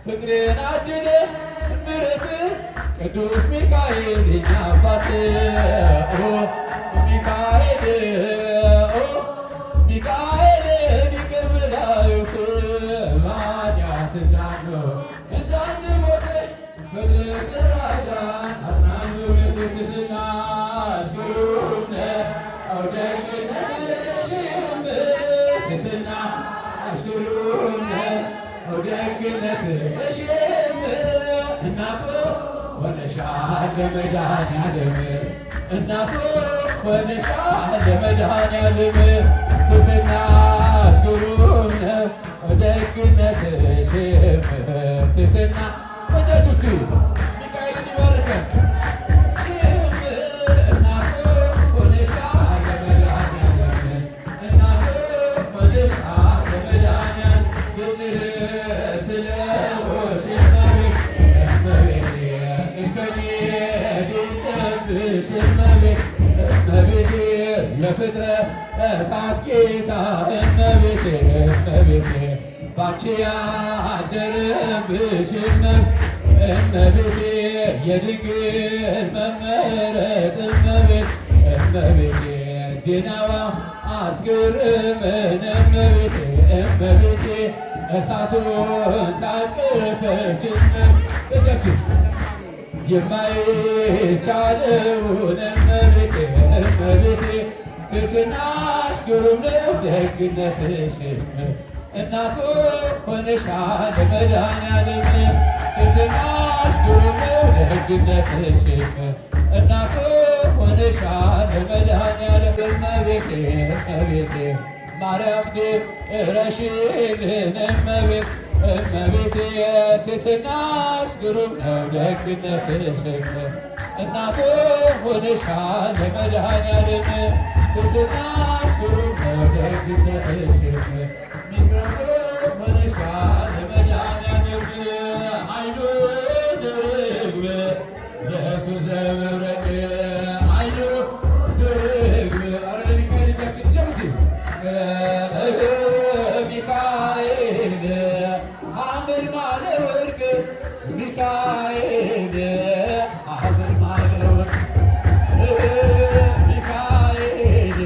ፍቅርን አድነ ምሕረት ቅዱስ ሚካኤል የኛ አባት ሚካኤል ሚካኤል ሊቀ መላእክት በኃጢአት እንዳንሞት ፍቅርህ ተራዳን አጽናን በትሕትና አስገሩም ነው ደግነትሽም ትሕትና አስገሩም ነው ደግነትሽም እናቱ ሆነሻል ለመድኃኒዓለም እናቱ ሆነሻል ለመድኃኒዓለም ትሕትናሽ ግሩም ነው ደግነትሽም ትሕትና እጃችሁ እስኪ ሚካኤልን ይባርከን እናቱ ሆነሻል ለመድኃኒዓለም እናቱ ሆነሻል ለመድኃኒዓለም ብፅዕት ስለሆንሽ እመቤቴ እንከን የሌለብሽ እመቤቴ የፍጥረታት ጌታ እመቤቴ ባንቺ ያደረብሽ እመቤቴ የድንግል መመረጥ እመቤቴ ዜናዋ አስገረመን እመቤቴ እሳቱን ታቀፈች እጃችን የማይቻለውን እመቤቴ ትሕትናሽ ግሩም ነው ደግነትሽ እናቱ ሆነሻል ለመድኃኒዓለም ትሕትናሽ ግሩም ነው ደግነትሽ እናቱ ሆነሻል ለመድኃኒዓለም እመቤቴ ማርያም ድረሽልን እመቤቴ ትሕትናሽ ግሩም ነው ደግነትሽ እናቱ ሆነሻል ለመድኃኒዓለም ትሕትናሽ ግሩም ነው ደግነትሽ ሆነሻል ለመድኃኒዓለም አይኑ ዝርግብ ኢየሱስ ዘመብረቅ አይኑ ዝርግብ አረ ሚካኤል እጃችን ሲያምሲ ሚካኤል ሐመልማለ ወርቅ ሚካኤል ሐመልማለ ወርቅ ሚካኤል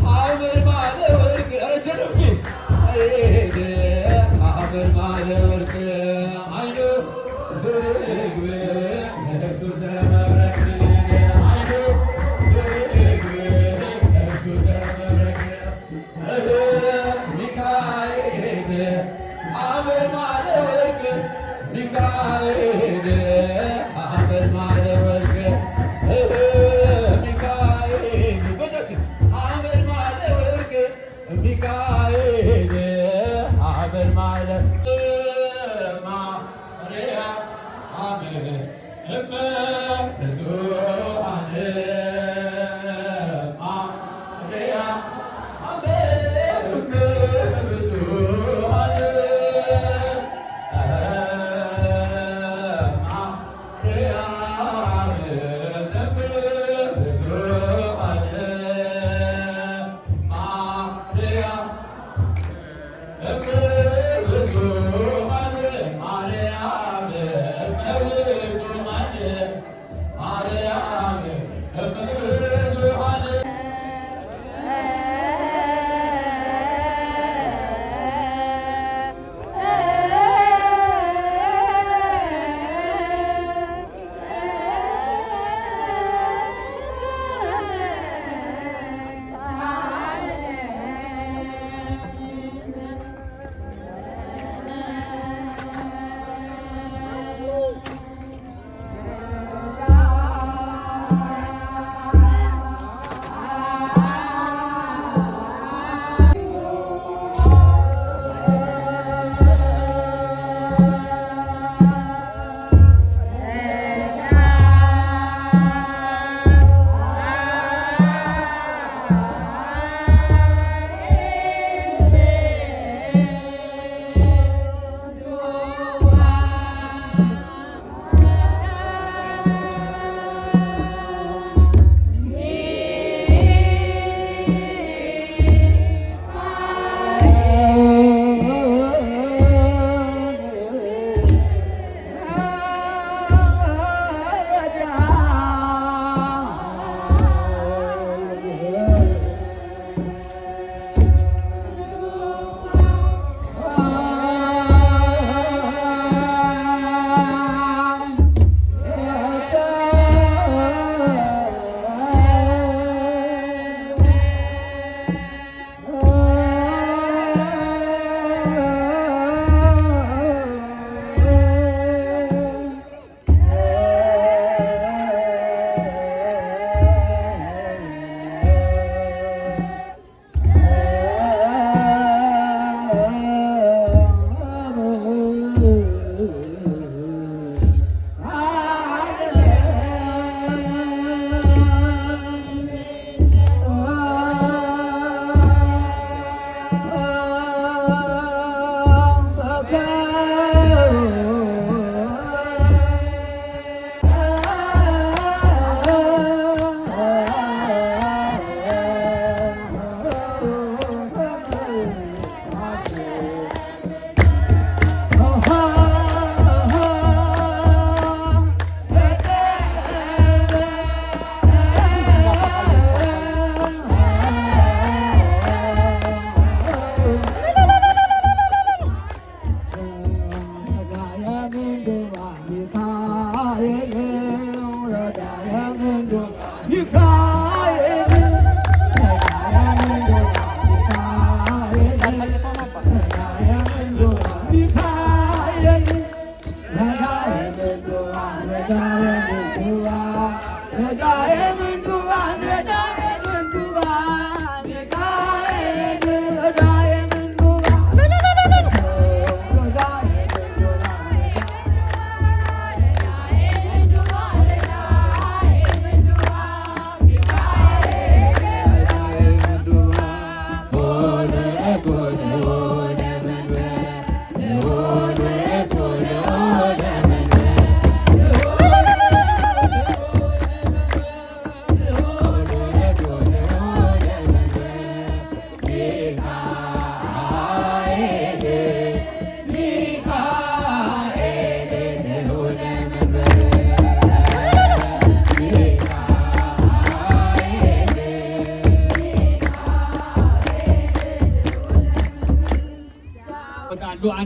ሐመልማለ ወርቅ ረጀረምሲ ሐመልማለ ወርቅ አይኑ ዝርግብ ኢየሱስ ዘመብረቅ አይኑ ዝርግብ ኢየሱስ ዘመብረቅ ሚካኤል ሐመልማለ ወርቅ ሚካኤል ሐመልማለ ወርቅ ሚካኤል በደስ ሐመልማለ ወርቅ ሚካኤል ሐመልማለ ማርያም እመ ብዙኃን ማርያም እመ ብዙኃን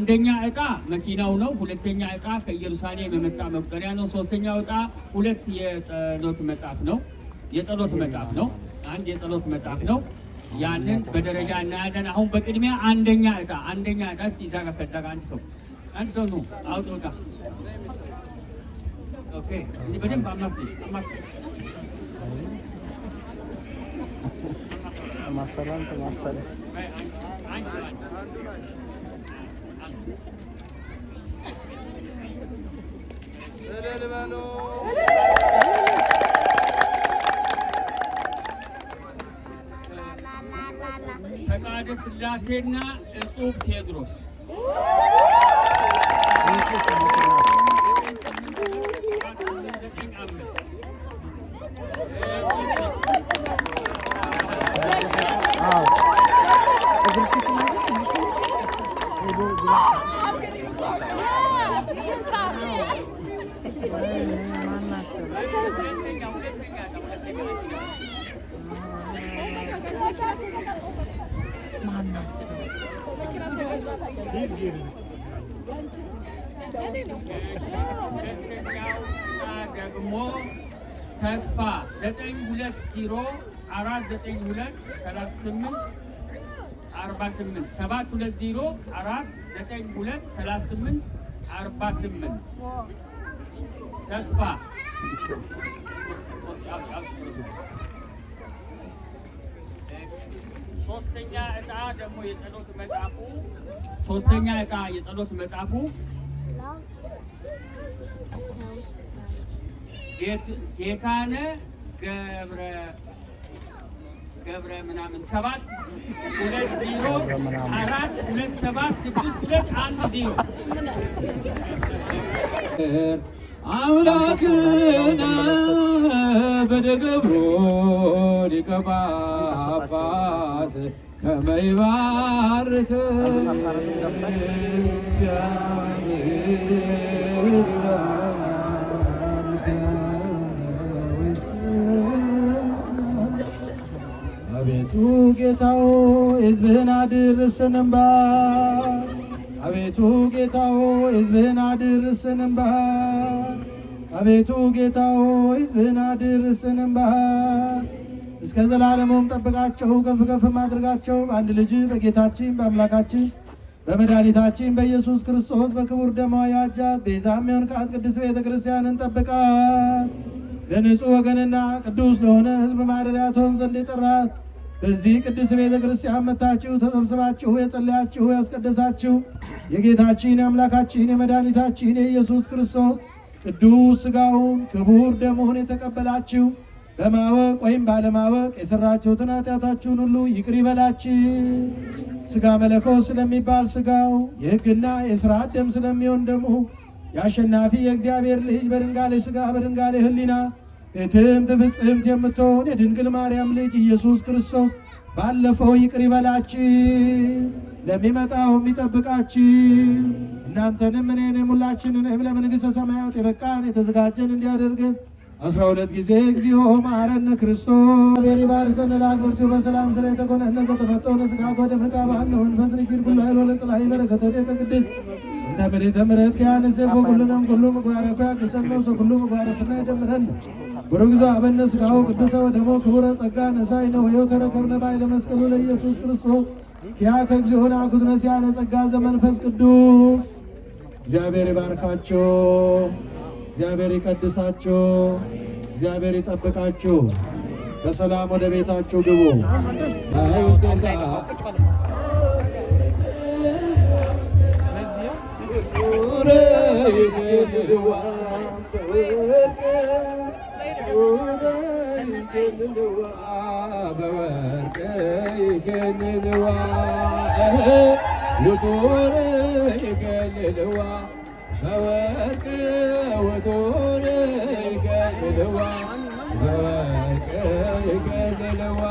አንደኛ ዕጣ መኪናው ነው። ሁለተኛ ዕጣ ከኢየሩሳሌም የመጣ መቁጠሪያ ነው። ሶስተኛው ዕጣ 2 የጸሎት መጽሐፍ ነው። የጸሎት መጽሐፍ ነው። አንድ የጸሎት መጽሐፍ ነው። ያንን በደረጃ እናያለን። አሁን በቅድሚያ አንደኛ ዕጣ እስቲ እዛ ጋር ከዛ ጋር አንድ ሰው ነው አውጣ። ኦኬ እንዴ በደንብ አማስልሽ ማሰላም ተማሰለ ፈቃደ ሥላሴና እጹብ ቴዎድሮስ ደግሞ ተስፋ 92049249238 720492438 ተስፋ ሶስተኛ ዕጣ ደግሞ የጸሎት መጽሐፉ ጌታነ ገብረ ምናምን 72042762110 አምላክነ በደገብሮ ሊቀ ጳጳስ ከመ ይባርከ አቤቱ ጌታው ሕዝብህን አድርስን እንባ አቤቱ ጌታው ሕዝብህን አድርስን እንባ አቤቱ ጌታው ሕዝብህን አድርስን እንባ እስከ ዘላለሙም ጠብቃቸው ከፍ ከፍ አድርጋቸው በአንድ ልጅ በጌታችን በአምላካችን በመድኃኒታችን በኢየሱስ ክርስቶስ በክቡር ደሟ ያጃት ቤዛም የሆንካት ቅድስት ቤተ ክርስቲያንን ጠብቃት። ለንጹሕ ወገንና ቅዱስ ለሆነ ሕዝብ ማደሪያ ትሆን ዘንድ የጠራት በዚህ ቅዱስ ቤተ ክርስቲያን መጥታችሁ ተሰብስባችሁ የጸለያችሁ ያስቀደሳችሁ የጌታችን የአምላካችን የመድኃኒታችን የኢየሱስ ክርስቶስ ቅዱስ ሥጋውን ክቡር ደሙን የተቀበላችሁ በማወቅ ወይም ባለማወቅ የሰራችሁትን ኃጢአታችሁን ሁሉ ይቅር ይበላችሁ። ሥጋ መለኮት ስለሚባል ሥጋው የሕግና የሥርዓት ደም ስለሚሆን ደሙ የአሸናፊ የእግዚአብሔር ልጅ በድንጋሌ ሥጋ በድንጋሌ ሕሊና እትምት ፍጽምት የምትሆን የድንግል ማርያም ልጅ ኢየሱስ ክርስቶስ ባለፈው ይቅር ይበላችሁ፣ ለሚመጣው የሚጠብቃችሁ እናንተንም እኔንም ሁላችንንም ለመንግሥተ ሰማያት የበቃን የተዘጋጀን እንዲያደርገን 12 ጊዜ እግዚኦ መሐረነ ክርስቶስ ቤሪ ባርከን ለአገርቱ በሰላም ስለ የተኮነ እነዘ ተፈጠው ለስጋ ወደ ፍቃ ባህነ መንፈስ ንኪር ኩሉ ኃይሎ ለጽላኢ በረከተ ደቀ ቅድስ እንተ ምልዕተ ምሕረት ከያንስ ኩሉንም ኩሉ ምግባረ ኮ ያቅሰነው ሰ ኩሉ ምግባረ ስናይ ደምረን ብሩግዞ አበነ ስጋው ቅዱሰ ወደሞ ክቡረ ጸጋ ነሳይ ነው ወዮ ተረከብነ ባይለ መስቀሉ ለኢየሱስ ክርስቶስ ኪያ ከግዚኦና ኩትነሲያነ ጸጋ ዘመንፈስ ቅዱስ እግዚአብሔር ይባርካችሁ። እግዚአብሔር ይቀድሳችሁ። እግዚአብሔር ይጠብቃችሁ። በሰላም ወደ ቤታችሁ ግቡ። በወርቅ ውቱር ይገድልዋ